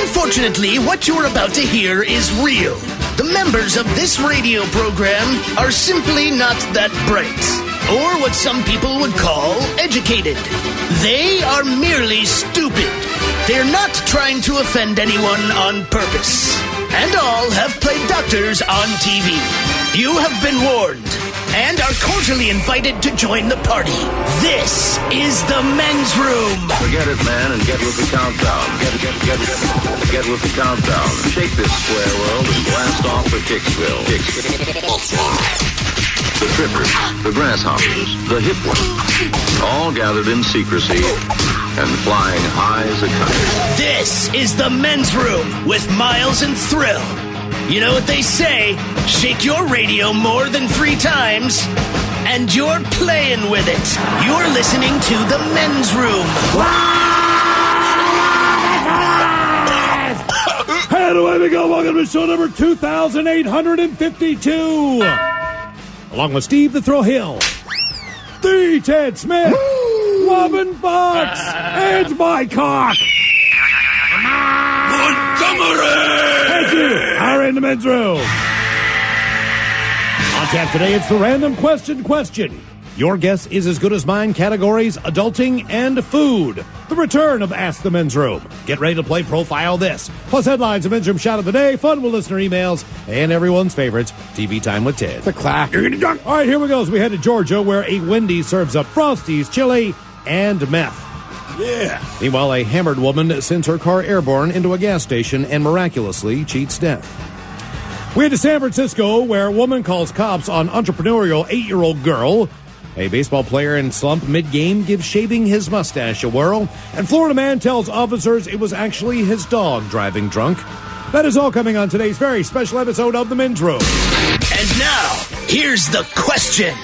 Unfortunately, what you're about to hear is real. The members of this radio program are simply not that bright, or what some people would call educated. They are merely stupid. They're not trying to offend anyone on purpose. And all have played doctors on TV. You have been warned and are cordially invited to join the party. This is the men's room. Forget it, man, and get with the countdown. Get with the countdown. Shake this square world and blast off for Kicksville. The trippers, the grasshoppers, the hip ones, all gathered in secrecy and flying high as a kite. This is the men's room with Miles and Thrill. You know what they say, shake your radio more than 3 times, and you're playing with it. You're listening to the men's room. And away we go. Welcome to show number 2,852. Along with Steve the Thrill Hill, the Ted Smith, Robin Fox, and my cock. Thank you. Are in the men's room. On tap today, it's the random question. Your guess is as good as mine. Categories: adulting and food. The return of Ask the Men's Room. Get ready to play Profile This. Plus headlines, a men's room shot of the day, fun with listener emails, and everyone's favorites, TV Time with Ted. The clack. All right, here we go. As we head to Georgia, where a Wendy's serves up Frosties, chili, and meth. Yeah. Meanwhile, a hammered woman sends her car airborne into a gas station and miraculously cheats death. We head to San Francisco, where a woman calls cops on entrepreneurial 8-year-old girl. A baseball player in slump mid-game gives shaving his mustache a whirl. And Florida man tells officers it was actually his dog driving drunk. That is all coming on today's very special episode of The Men's Room. And now, here's the question.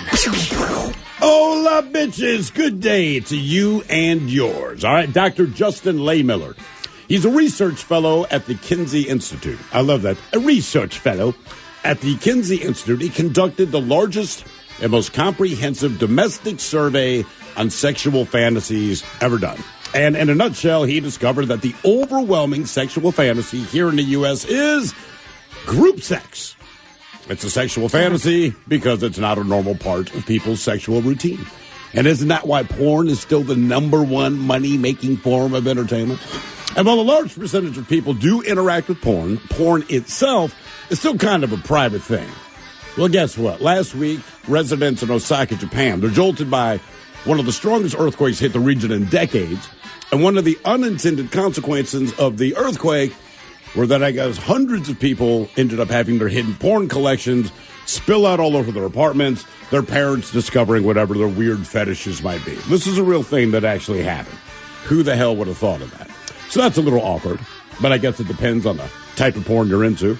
Hola, bitches. Good day to you and yours. All right, Dr. Justin Laymiller. He's a research fellow at the Kinsey Institute. I love that. A research fellow at the Kinsey Institute. He conducted the largest and most comprehensive domestic survey on sexual fantasies ever done. And in a nutshell, he discovered that the overwhelming sexual fantasy here in the U.S. is group sex. It's a sexual fantasy because it's not a normal part of people's sexual routine. And isn't that why porn is still the number one money-making form of entertainment? And while a large percentage of people do interact with porn itself is still kind of a private thing. Well, guess what? Last week, residents in Osaka, Japan, they're jolted by one of the strongest earthquakes hit the region in decades. And one of the unintended consequences of the earthquake were that I guess hundreds of people ended up having their hidden porn collections spill out all over their apartments, their parents discovering whatever their weird fetishes might be. This is a real thing that actually happened. Who the hell would have thought of that? So that's a little awkward, but I guess it depends on the type of porn you're into.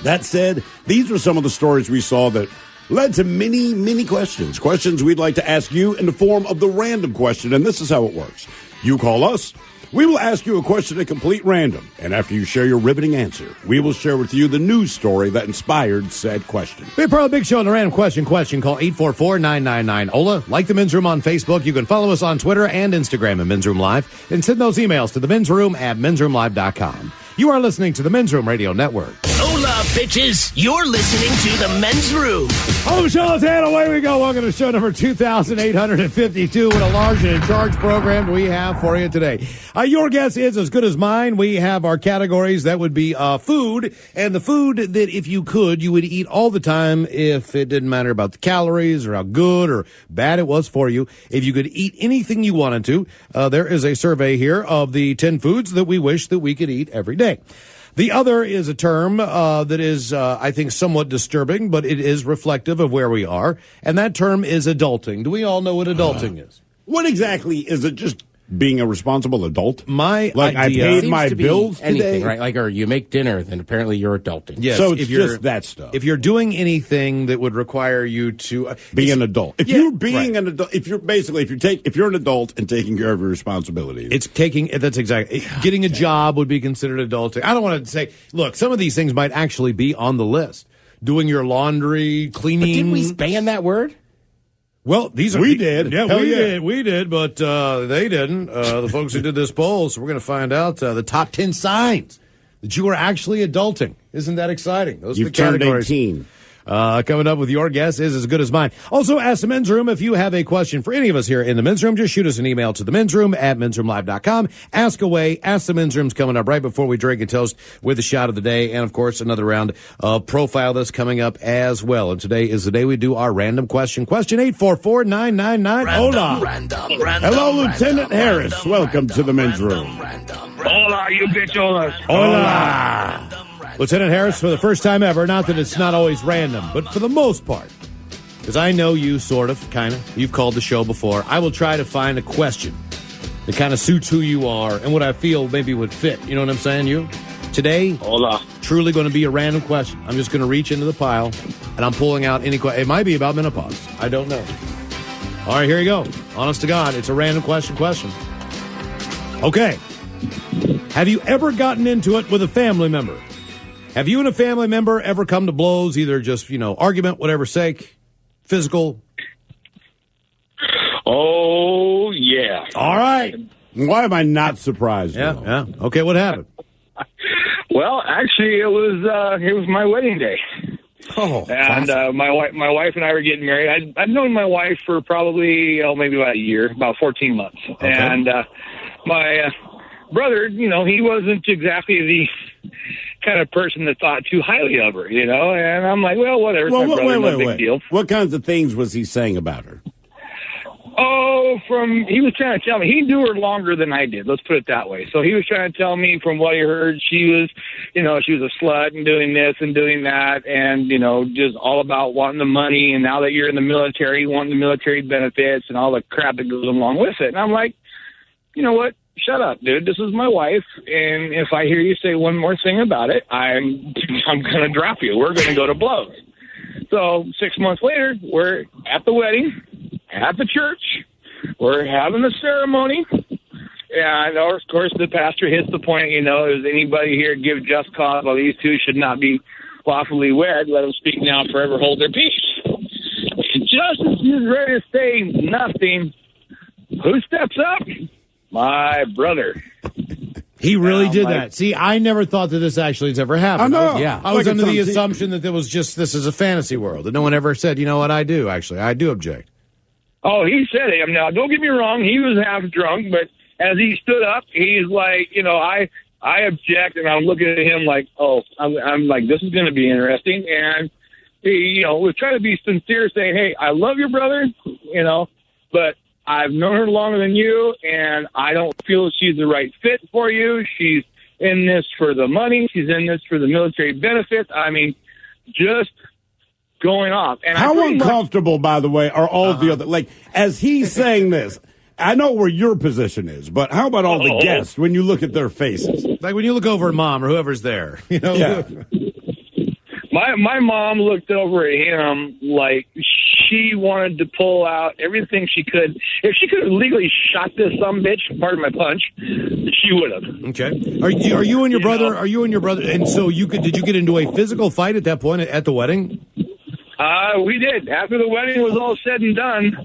That said, these are some of the stories we saw that led to many, many questions. Questions we'd like to ask you in the form of the random question, and this is how it works. You call us. We will ask you a question at complete random, and after you share your riveting answer, we will share with you the news story that inspired said question. Be a part of the big show on the random question. Call 844-999-OLA. Like the Men's Room on Facebook. You can follow us on Twitter and Instagram at Men's Room Live, and send those emails to the Men's Room at mensroomlive.com. You are listening to the Men's Room Radio Network. Hola, bitches. You're listening to the men's room. Oh, show's head. Away we go. Welcome to show number 2,852 with a large and in charge program we have for you today. Your guess is as good as mine. We have our categories. That would be food, and the food that if you could, you would eat all the time if it didn't matter about the calories or how good or bad it was for you. If you could eat anything you wanted to, there is a survey here of the 10 foods that we wish that we could eat every day. The other is a term that is, I think, somewhat disturbing, but it is reflective of where we are, and that term is adulting. Do we all know what adulting is? What exactly is it? Just being a responsible adult? My idea, I paid my bills anything, today? right? Like, or you make dinner, then apparently you're adulting. Yes, so it's just that stuff. If you're doing anything that would require you to be an adult, if you're being right. an adult, if you're an adult and taking care of your responsibilities, it's taking. That's exactly. Getting a job would be considered adulting. I don't want to say. Look, some of these things might actually be on the list. Doing your laundry, cleaning. But didn't we ban that word? Well, these are We did. Yeah, Hell we yeah. did. We did, but they didn't. The folks who did this poll. So we're going to find out the top 10 signs that you are actually adulting. Isn't that exciting? Those You've are the turned categories. 18. Coming up with your guess is as good as mine. Also, ask the men's room if you have a question for any of us here in the men's room. Just shoot us an email to the men's room at mensroomlive.com. Ask away. Ask the men's room's coming up right before we drink and toast with the shot of the day. And of course, another round of profile that's coming up as well. And today is the day we do our random question. Question 844-999. Hola. Hello, Lieutenant Harris. Welcome to the men's room. Hola, you bicholas. Hola. Lieutenant Harris, for the first time ever, not that it's not always random, but for the most part, because I know you sort of, kind of, you've called the show before, I will try to find a question that kind of suits who you are and what I feel maybe would fit. You know what I'm saying? You? Today, Hola. truly going to be a random question. I'm just going to reach into the pile, and I'm pulling out any question. It might be about menopause. I don't know. All right, here you go. Honest to God, it's a random question. Okay. Have you ever gotten into it with a family member? Have you and a family member ever come to blows, either just, argument, whatever sake, physical? Oh, yeah. All right. Why am I not surprised? Yeah. Okay, what happened? Well, actually, it was my wedding day. Oh, And my wife and I were getting married. I'd known my wife for probably, maybe about a year, about 14 months. Okay. And my brother, he wasn't exactly the kind of person that thought too highly of her, And I'm like, well, whatever. It's my brother, no big deal. What kinds of things was he saying about her? Oh, he was trying to tell me. He knew her longer than I did. Let's put it that way. So he was trying to tell me from what he heard, she was a slut and doing this and doing that and, just all about wanting the money. And now that you're in the military, wanting the military benefits and all the crap that goes along with it. And I'm like, you know what? Shut up, dude. This is my wife. And if I hear you say one more thing about it, I'm going to drop you. We're going to go to blows. So 6 months later, we're at the wedding, at the church. We're having the ceremony. And, of course, the pastor hits the point, does anybody here give just cause while these two should not be lawfully wed? Let them speak now and forever hold their peace. Just as he's ready to say nothing, who steps up? My brother. He really did that. See, I never thought that this actually has ever happened. I know. I was Like under the it's assumption that this is a fantasy world, that no one ever said, you know what, I do object. Oh, he said it. Now, don't get me wrong. He was half drunk, but as he stood up, he's like, I object, and I'm looking at him like, I'm like, this is going to be interesting. And he, was trying to be sincere, saying, hey, I love your brother, but I've known her longer than you, and I don't feel she's the right fit for you. She's in this for the money. She's in this for the military benefits. I mean, just going off. And How uncomfortable, by the way, are all the other, as he's saying this, I know where your position is, but how about all the guests when you look at their faces? Like when you look over at mom or whoever's there, Yeah. My mom looked over at him like she wanted to pull out everything she could. If she could have legally shot this sumbitch, pardon my punch, she would have. Okay. Are you and your brother? Are you and your brother? And so did you get into a physical fight at that point at the wedding? We did. After the wedding was all said and done,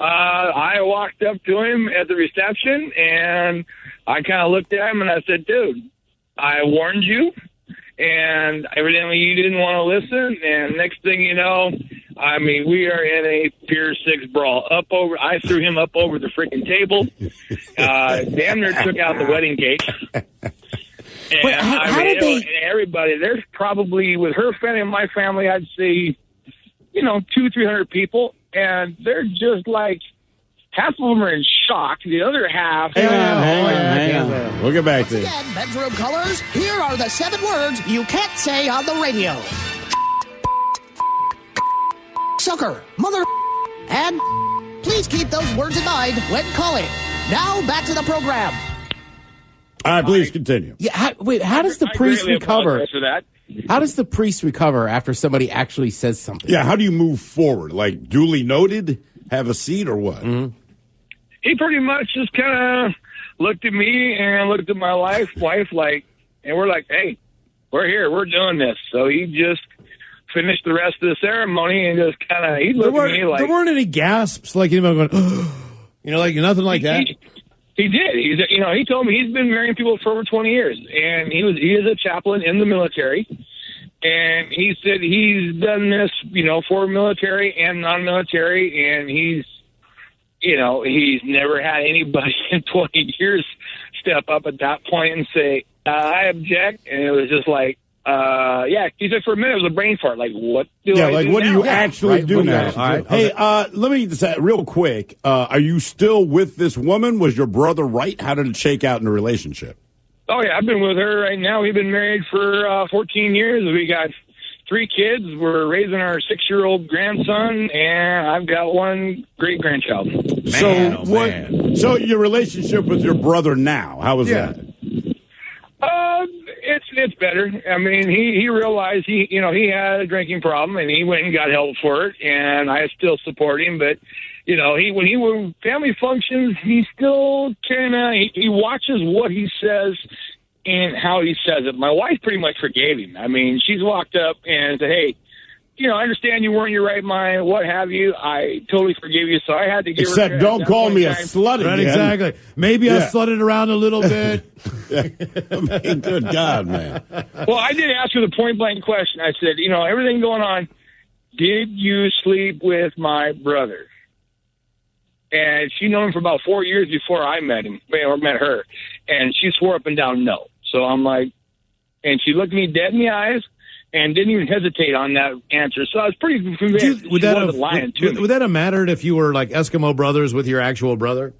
I walked up to him at the reception, and I kind of looked at him, and I said, dude, I warned you, and evidently you didn't want to listen, and next thing you know, I mean, we are in a Pier 6 brawl. I threw him up over the freaking table, damn near took out the wedding cake. And Wait, how did they... And everybody, there's probably, with her family and my family, I'd say, 200-300 people, and they're just like, half of them are in shock. The other half... Hang on. We'll get back to it. Again, bedroom callers, here are the 7 words you can't say on the radio. Sucker, mother, and please keep those words in mind when calling. Now, back to the program. All right, please continue. Yeah, how does the priest greatly recover? apologize for that. How does the priest recover after somebody actually says something? Yeah, how do you move forward? Like, duly noted, have a seat, or what? Mm-hmm. He pretty much just kind of looked at me and looked at my wife like, and we're like, hey, we're here, we're doing this. So he just finished the rest of the ceremony and just kind of, he looked at me like... There weren't any gasps, like anybody going, like nothing like that? He did. He told me he's been marrying people for over 20 years, and he is a chaplain in the military. And he said he's done this, for military and non-military, and he's never had anybody in 20 years step up at that point and say, I object. And it was just like, he said for a minute it was a brain fart. Like, what do I do what now? do you actually do now? All right. Hey, let me just say real quick. Are you still with this woman? Was your brother right? How did it shake out in the relationship? Oh, yeah, I've been with her right now. We've been married for 14 years. We got 3 kids. We're raising our 6-year-old grandson, and I've got 1 great-grandchild. So your relationship with your brother now, how is that? It's better. I mean, he realized he had a drinking problem, and he went and got help for it, and I still support him, but when he were family functions, he still he watches what he says and how he says it. My wife pretty much forgave him. I mean, she's walked up and said, hey, I understand you weren't in your right mind, what have you. I totally forgive you, so I had to give her... Except don't call me a slut again. Right, exactly. Maybe I slutted around a little bit. I mean, good God, man. Well, I did ask her the point-blank question. I said, everything going on, did you sleep with my brother? And she knew him for about 4 years before I met him, or met her. And she swore up and down no. So I'm like, and she looked me dead in the eyes and didn't even hesitate on that answer. So I was pretty convinced she wasn't lying to me. Would that have mattered if you were like Eskimo brothers with your actual brother?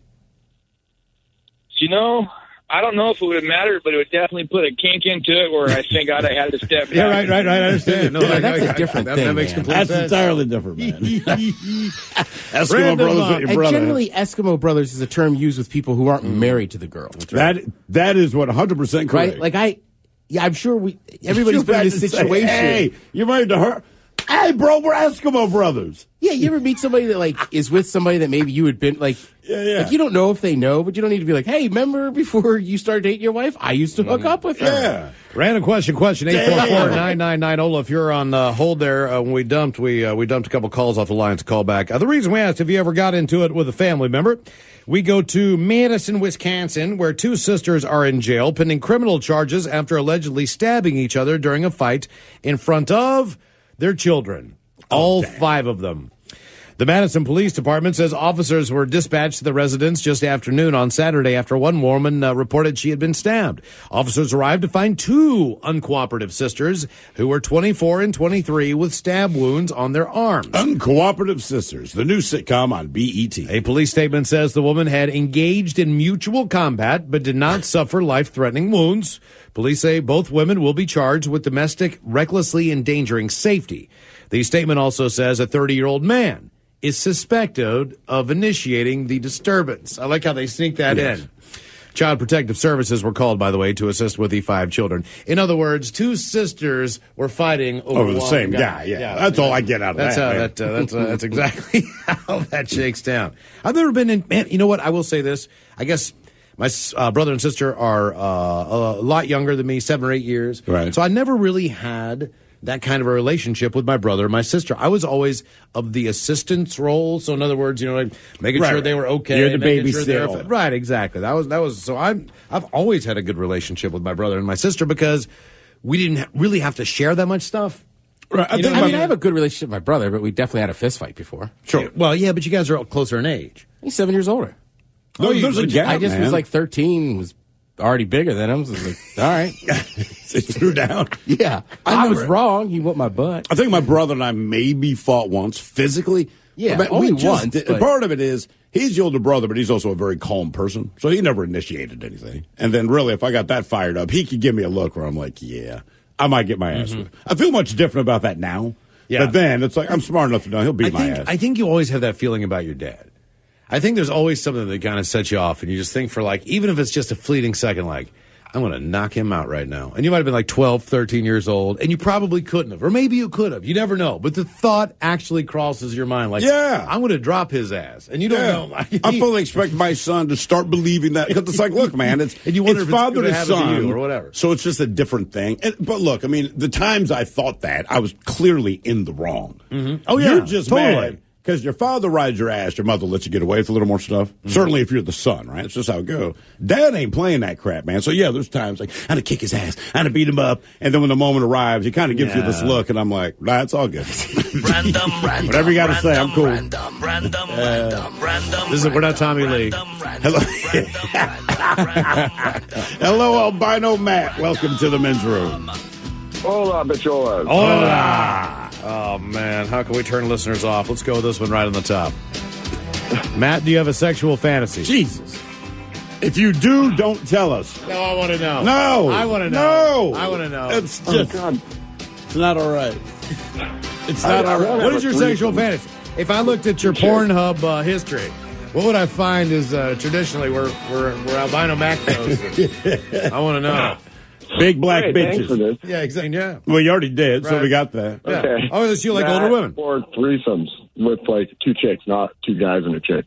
I don't know if it would have mattered, but it would definitely put a kink into it where I think I'd have had to step back. Yeah, right, I understand. No, that's a different thing, that makes complete That's sense. entirely different, man. Eskimo brothers with your brother. Generally, Eskimo brothers is a term used with people who aren't married to the girl. That is 100% correct. Right? Like I'm sure everybody's been in this situation. Hey, you're married to her? Hey, bro, we're Eskimo brothers. Yeah, you ever meet somebody that is with somebody that maybe you had been like you don't know if they know, but you don't need to be like, hey, remember before you started dating your wife, I used to hook up with her. Yeah. Random question 844-999-OLA. If you're on hold there, when we dumped a couple calls off the line to call back. The reason we asked if you ever got into it with a family member, we go to Madison, Wisconsin, where 2 sisters are in jail pending criminal charges after allegedly stabbing each other during a fight in front of their children. All 5 of them. The Madison Police Department says officers were dispatched to the residence just after noon on Saturday after one woman reported she had been stabbed. Officers arrived to find 2 uncooperative sisters who were 24 and 23 with stab wounds on their arms. Uncooperative Sisters, the new sitcom on BET. A police statement says the woman had engaged in mutual combat but did not suffer life-threatening wounds. Police say both women will be charged with domestic recklessly endangering safety. The statement also says a 30-year-old man is suspected of initiating the disturbance. I like how they sneak that in. Child Protective Services were called, by the way, to assist with the 5 children. In other words, 2 sisters were fighting over the same guy. Yeah, that's all I get out of that. That's exactly how that shakes down. I've never been in. Man, you know what? I will say this. I guess my brother and sister are a lot younger than me, 7 or 8 years. Right. So I never really had that kind of a relationship with my brother and my sister. I was always of the assistance role. So in other words, like making sure they were okay. You're the babysitter. Right, exactly. That was so I've always had a good relationship with my brother and my sister because we didn't really have to share that much stuff. Right. I have a good relationship with my brother, but we definitely had a fist fight before. Sure. Well, yeah, but you guys are closer in age. He's 7 years older. There's a gap, I just was like 13, was already bigger than him. So I was like, all right. It threw down. Yeah. I was wrong. He whooped my butt. I think my brother and I maybe fought once physically. Yeah, but only once. Part of it is he's the older brother, but he's also a very calm person. So he never initiated anything. And then really, if I got that fired up, he could give me a look where I'm like, yeah, I might get my ass whipped. I feel much different about that now. Yeah. But then it's like, I'm smart enough to know he'll beat my ass. I think you always have that feeling about your dad. I think there's always something that kind of sets you off, and you just think for even if it's just a fleeting second, I'm going to knock him out right now. And you might have been like 12, 13 years old, and you probably couldn't have. Or maybe you could have. You never know. But the thought actually crosses your mind. Like, I'm going to drop his ass. And you don't know. I fully expect my son to start believing that. Because it's like, look, man, it's, and you wonder it's if father to happen son. To you or whatever. So it's just a different thing. But look, I mean, the times I thought that, I was clearly in the wrong. Mm-hmm. Oh, yeah. You're just mad. Because your father rides your ass, your mother lets you get away with a little more stuff. Mm-hmm. Certainly if you're the son, right? It's just how it goes. Dad ain't playing that crap, man. So, yeah, there's times like, I'm going to kick his ass. I'm going to beat him up. And then when the moment arrives, he kind of gives you this look, and I'm like, nah, it's all good. Random, whatever you got to say, I'm cool. Random. We're not Tommy Lee. Hello. Hello, Albino Matt. Welcome to the men's room. Hola, bicholas. Hola. Oh, man. How can we turn listeners off? Let's go with this one right on the top. Matt, do you have a sexual fantasy? Jesus. If you do, don't tell us. No, I want to know. No. I want to know. No. I want to know. It's just, it's not all right. It's not all right. What is your sexual fantasy? If I looked at your Pornhub history, what would I find is traditionally where Albino Mac goes? I want to know. Big black bitches. Thanks for this. Yeah, exactly. Yeah. Well, you already did, so Right. we got that. Yeah. Okay. Oh, you like older women. Or threesomes with like two chicks, not two guys and a chick.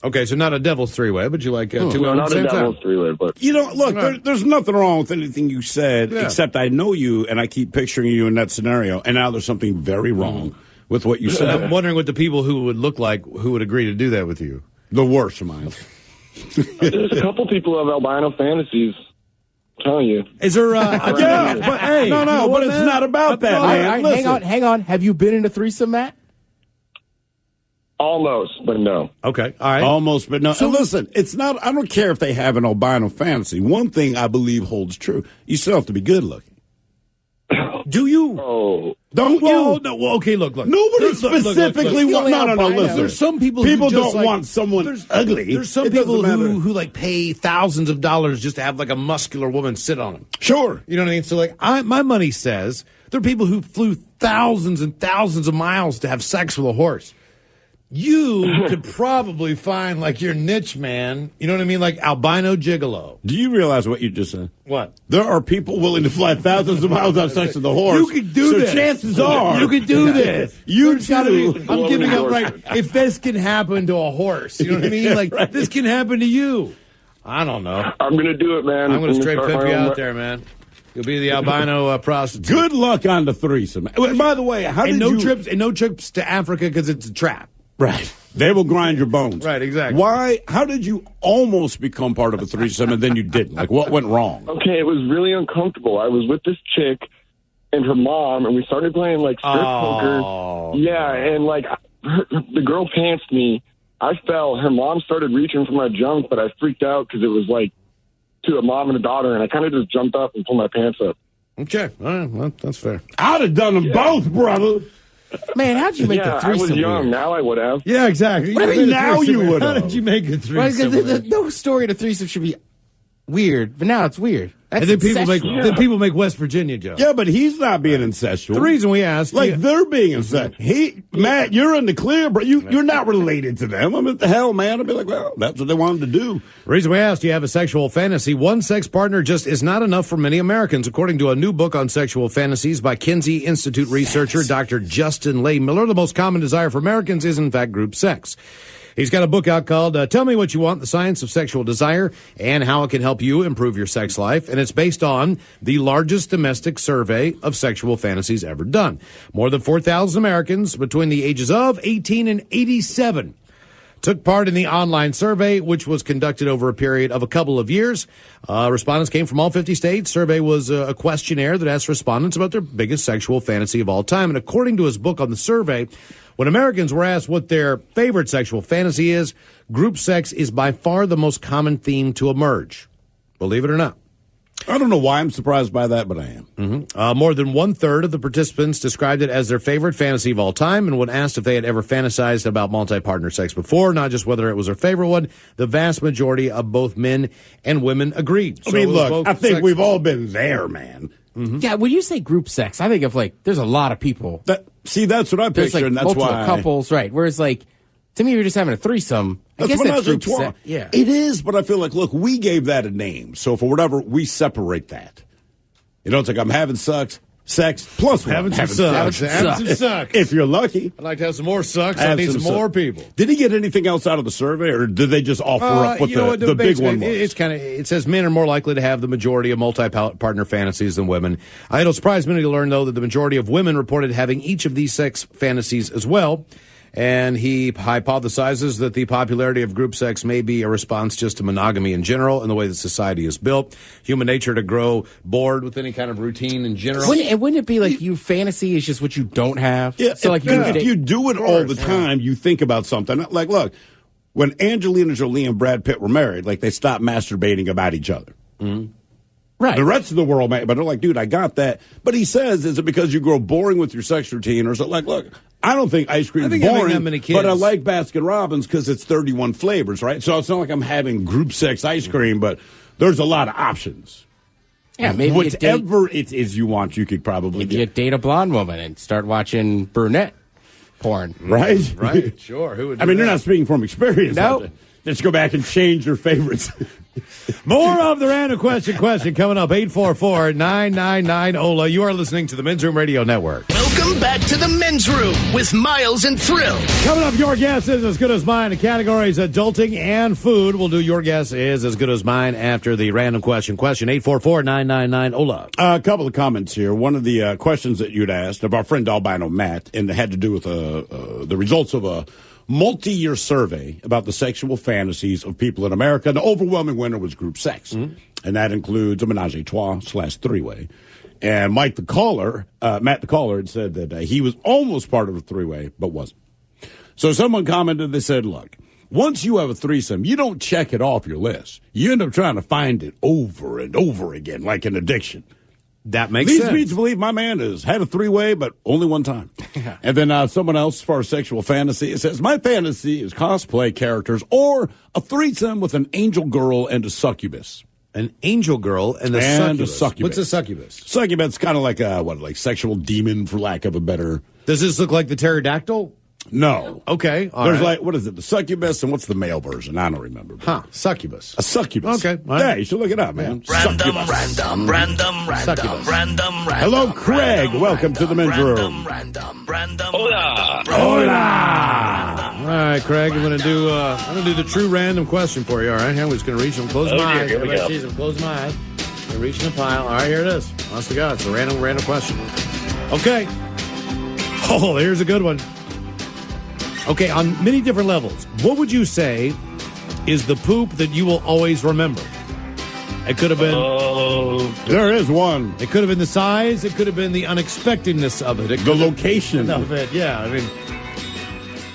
Okay, so not a devil's three-way, but you like two women No, at not the a same time. devil's three-way, but You know, look, there's nothing wrong with anything you said, Yeah. except I know you, and I keep picturing you in that scenario, and now there's something very wrong with what you I'm said. wondering what the people who would look like who would agree to do that with you. The worst of mine. there's a couple people who have albino fantasies. I'm telling you. Is there? Yeah, but hey, no, but it's not about that, All man. right, Listen. hang on. Have you been in a threesome, Matt? Almost, but no. Okay, all right. Almost, but no. And listen, it's not. I don't care if they have an albino fantasy. One thing I believe holds true: you still have to be good looking. Do you? Oh, Don't Well, you? no. Well, okay, look. Nobody Look, specifically look. wants. No. albino. Listen. There's some people. People who just, don't like, want someone ugly. There's some It doesn't people matter. who like pay thousands of dollars just to have like a muscular woman sit on them. Sure. You know what I mean? So like, my money says there are people who flew thousands and thousands of miles to have sex with a horse. You could probably find like your niche, man. You know what I mean? Like albino gigolo. Do you realize what you just said? What? There are people willing to fly thousands of miles to have sex with a horse. You could do so this. chances are You could do this. You Gotta too. be, I'm giving up right. If this can happen to a horse, you know what I mean? Like this can happen to you. I don't know. I'm gonna do it, man. I'm going to straight start pimp my you own out there, man. You'll be the albino prostitute. Good luck on the threesome. By the way, how And did no you... trips. And no trips to Africa because it's a trap. Right. They will grind your bones. Right, exactly. Why? How did you almost become part of a threesome and then you didn't? Like, what went wrong? Okay, it was really uncomfortable. I was with this chick and her mom, and we started playing like strip poker. Yeah, and like the girl pantsed me. I fell. Her mom started reaching for my junk, but I freaked out because it was like to a mom and a daughter, and I kind of just jumped up and pulled my pants up. Okay. All right. Well, that's fair. I'd have done them both, brother. Man, how'd you make the Yeah, I threesome was young. weird? Now I would have. Yeah, exactly. What do you mean now you would How have? did you make a Right, threesome? 'cause no story to threesome should be weird, but now it's weird. That's And then people make incestual. West Virginia jokes. Yeah, but he's not being incestual. The reason we asked, Like, they're being incestual. Matt, you're in the clear, but you're not related to them. I mean, what the hell, man? I'd be like, well, that's what they wanted to do. the reason we asked, do you have a sexual fantasy? One sex partner just is not enough for many Americans, according to a new book on sexual fantasies by Kinsey Institute researcher Dr. Justin Lay Miller. The most common desire for Americans is, in fact, group sex. He's got a book out called Tell Me What You Want, The Science of Sexual Desire and How It Can Help You Improve Your Sex Life. And it's based on the largest domestic survey of sexual fantasies ever done. More than 4,000 Americans between the ages of 18 and 87 took part in the online survey, which was conducted over a period of a couple of years. Respondents came from all 50 states. Survey was a questionnaire that asked respondents about their biggest sexual fantasy of all time. And according to his book on the survey, when Americans were asked what their favorite sexual fantasy is, group sex is by far the most common theme to emerge. Believe it or not. I don't know why I'm surprised by that, but I am. Mm-hmm. More than 1/3 of the participants described it as their favorite fantasy of all time, and when asked if they had ever fantasized about multi-partner sex before, not just whether it was their favorite one, the vast majority of both men and women agreed. I mean, it was look, both I think sex- we've all been there, man. Yeah, when you say group sex, I think of like there's a lot of people. See, that's what I There's picture, like and that's multiple why couples, right? Whereas like To me, you're just having a threesome. I guess that's group sex. Yeah. It is, but I feel like, look, we gave that a name. So for whatever, we separate that. You know, it's like I'm having sex plus one. Having some sucks. If you're lucky. I'd like to have some more sucks. I need some more people. Did he get anything else out of the survey, or did they just offer up what the big one was? It says men are more likely to have the majority of multi-partner fantasies than women. It'll surprise many to learn, though, that the majority of women reported having each of these sex fantasies as well. And he hypothesizes that the popularity of group sex may be a response just to monogamy in general and the way that society is built. Human nature to grow bored with any kind of routine in general. Wouldn't it be like fantasy is just what you don't have? Yeah, so like if you do it all the time, you think about something. Like, look, when Angelina Jolie and Brad Pitt were married, like they stopped masturbating about each other. Mm-hmm. Right. The rest of the world, but they're like, dude, I got that. But he says, is it because you grow boring with your sex routine? Or is it like, look, I don't think ice cream is boring, but I like Baskin-Robbins because it's 31 flavors, right? So it's not like I'm having group sex ice cream, but there's a lot of options. Yeah, maybe whatever it is you want, you could probably maybe date a blonde woman and start watching brunette porn. Right? Right, sure. Who would I mean, you're not speaking from experience. No. Let's go back and change your favorites. More of the random question coming up. 844-999-OLA. You are listening to the Men's Room Radio Network. Welcome back to the Men's Room with Miles and Thrill. Coming up, your guess is as good as mine. The categories adulting and food. We'll do your guess is as good as mine after the random question. Question 844-999-OLA. A couple of comments here. One of the questions that you'd asked of our friend Albino Matt, and it had to do with the results of a multi-year survey about the sexual fantasies of people in America. The overwhelming winner was group sex, and that includes a menage a trois / three-way. And Matt the caller, had said that he was almost part of a three-way, but wasn't. So someone commented, they said, look, once you have a threesome, you don't check it off your list. You end up trying to find it over and over again, like an addiction. That makes sense. Leads me to believe my man has had a three-way, but only one time. Yeah. And then someone else, for a sexual fantasy, it says, my fantasy is cosplay characters or a threesome with an angel girl and a succubus. An angel girl and a succubus. What's a succubus? Succubus is kind of like like sexual demon, for lack of a better. Does this look like the pterodactyl? No. Okay. There's what is it? The succubus, and what's the male version? I don't remember. Succubus. A succubus. Okay. Yeah, you should look it up, man. Random. Hello, Craig. Welcome to the Men's Room. Hola. All right, Craig, I'm going to do the true random question for you, all right? I'm just going to reach and close my eyes. Here we go. Close my eyes. I'm reaching a pile. All right, here it is. Honest to God, it's a random question. Okay. Oh, here's a good one. Okay, on many different levels, what would you say is the poop that you will always remember? It could have been... there is one. It could have been the size. It could have been the unexpectedness of it. The location of it, yeah. I mean,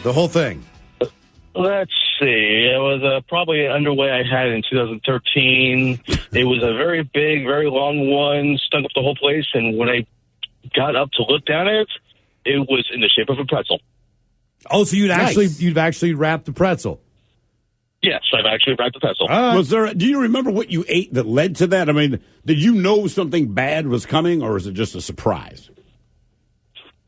the whole thing. Let's see. It was probably an underway I had in 2013. It was a very big, very long one, stunk up the whole place, and when I got up to look down at it, it was in the shape of a pretzel. Oh, so you'd actually wrap the pretzel? Yes, I've actually wrapped the pretzel. Do you remember what you ate that led to that? I mean, did you know something bad was coming, or is it just a surprise?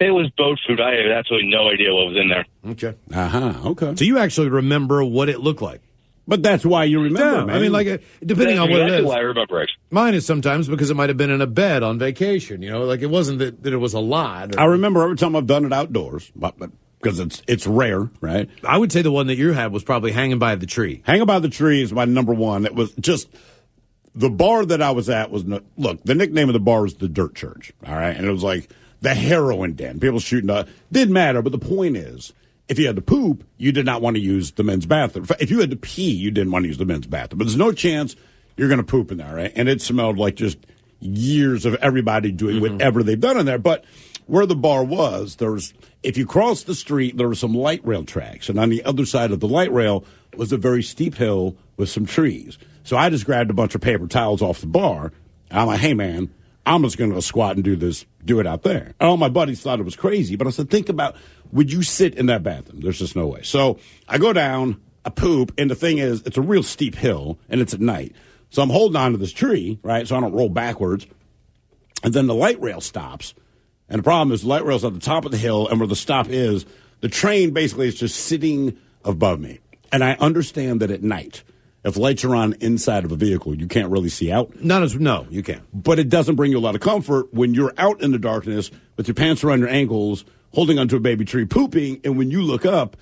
It was boat food. I had absolutely no idea what was in there. Okay. Okay. So you actually remember what it looked like? But that's why you remember, man. I mean, depending on what it is. Why I remember it. Mine is sometimes because it might have been in a bed on vacation. It wasn't that it was a lot. I remember every time I've done it outdoors, but because it's rare, right? I would say the one that you had was probably hanging by the tree. Hanging by the tree is my number one. It was just the bar that I was at was look. The nickname of the bar was the Dirt Church, all right, and it was like the heroin den. People shooting up. Didn't matter, but the point is, if you had to poop, you did not want to use the men's bathroom. If you had to pee, you didn't want to use the men's bathroom. But there's no chance you're going to poop in there, right? And it smelled like just years of everybody doing whatever they've done in there. But where the bar was, if you crossed the street, there were some light rail tracks. And on the other side of the light rail was a very steep hill with some trees. So I just grabbed a bunch of paper towels off the bar. And I'm like, hey, man, I'm just going to go squat and do it out there. And all my buddies thought it was crazy. But I said, think about, would you sit in that bathroom? There's just no way. So I go down, I poop, and the thing is, it's a real steep hill, and it's at night. So I'm holding on to this tree, right, so I don't roll backwards. And then the light rail stops. And the problem is the light rail's at the top of the hill, and where the stop is, the train basically is just sitting above me. And I understand that at night, if lights are on inside of a vehicle, you can't really see out. No, you can't. But it doesn't bring you a lot of comfort when you're out in the darkness with your pants around your ankles, holding onto a baby tree, pooping, and when you look up,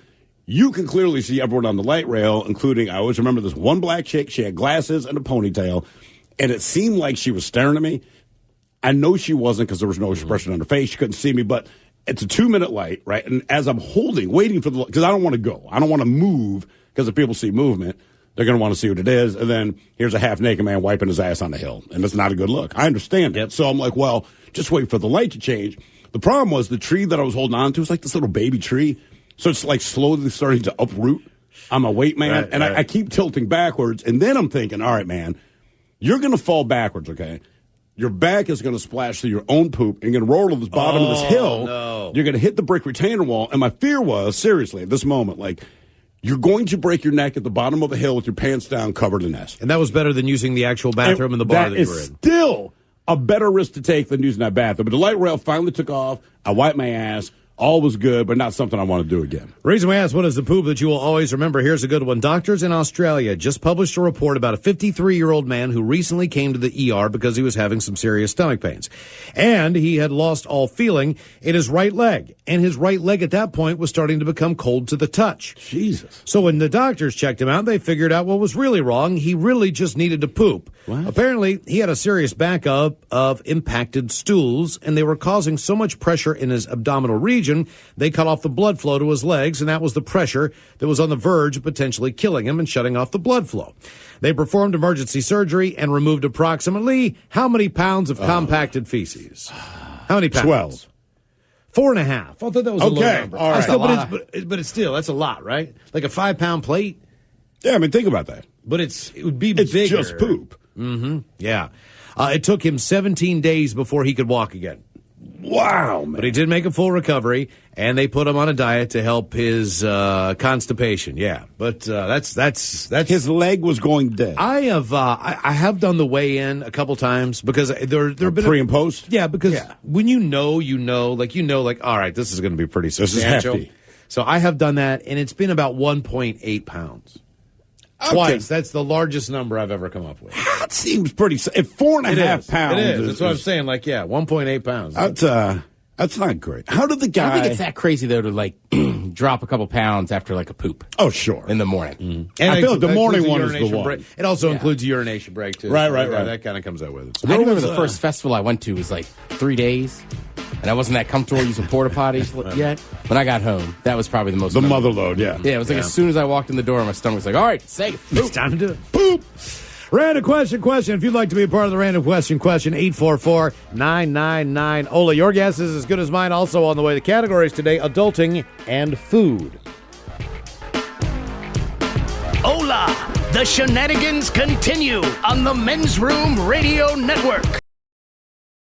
you can clearly see everyone on the light rail, including, I always remember this one black chick. She had glasses and a ponytail, and it seemed like she was staring at me. I know she wasn't because there was no expression on her face. She couldn't see me, but it's a 2-minute light, right? And as I'm waiting for the, because I don't want to go. I don't want to move because if people see movement, they're going to want to see what it is. And then here's a half-naked man wiping his ass on the hill, and it's not a good look. I understand it. So I'm like, well, just wait for the light to change. The problem was the tree that I was holding on to was like this little baby tree. So it's like slowly starting to uproot. I'm a weight man, and I keep tilting backwards. And then I'm thinking, all right, man, you're going to fall backwards, okay? Your back is going to splash through your own poop, and you're going to roll to the bottom of this hill. No. You're going to hit the brick retainer wall. And my fear was, seriously, at this moment, like, you're going to break your neck at the bottom of a hill with your pants down, covered in S. And that was better than using the actual bathroom in the bar that you were in. That is still a better risk to take than using that bathroom. But the light rail finally took off. I wiped my ass. All was good, but not something I want to do again. Reason we asked, what is the poop that you will always remember? Here's a good one. Doctors in Australia just published a report about a 53-year-old man who recently came to the ER because he was having some serious stomach pains. And he had lost all feeling in his right leg. And his right leg at that point was starting to become cold to the touch. Jesus. So when the doctors checked him out, they figured out what was really wrong. He really just needed to poop. What? Apparently, he had a serious backup of impacted stools, and they were causing so much pressure in his abdominal region, they cut off the blood flow to his legs, and that was the pressure that was on the verge of potentially killing him and shutting off the blood flow. They performed emergency surgery and removed approximately how many pounds of compacted feces? How many pounds? 12. 4.5. I thought that was a low number. All right. But it's still, that's a lot, right? Like a 5-pound plate? Yeah, I mean, think about that. But it would be It's bigger. just poop. Mm-hmm. Yeah. It took him 17 days before he could walk again. Wow, man. But he did make a full recovery, and they put him on a diet to help his constipation. Yeah, but that's His leg was going dead. I have done the weigh in a couple times because there have been pre and post. Yeah, because when you know, like all right, this is going to be pretty substantial. This is hefty. So I have done that, and it's been about 1.8 pounds. Okay. Twice. That's the largest number I've ever come up with. That seems pretty. If 4.5 pounds, It is. That's what I'm saying. Like, 1.8 pounds. That's not great. How did the guy? I don't think it's that crazy though to like drop a couple pounds after like a poop. Oh, sure. In the morning. And I feel like the morning one is the urination one. break. It also includes a urination break too. Right. That kind of comes out with it. I remember the first festival I went to was like 3 days, and I wasn't that comfortable using porta potties yet. When I got home, that was probably the most. The mother load, yeah. Yeah, it was like as soon as I walked in the door, my stomach was like, "All right, safe." It's time to do it. Poop. Random question. If you'd like to be a part of the random question, 844-999. Ola, your guess is as good as mine. Also on the way, the categories today, adulting and food. Hola! The shenanigans continue on the Men's Room Radio Network.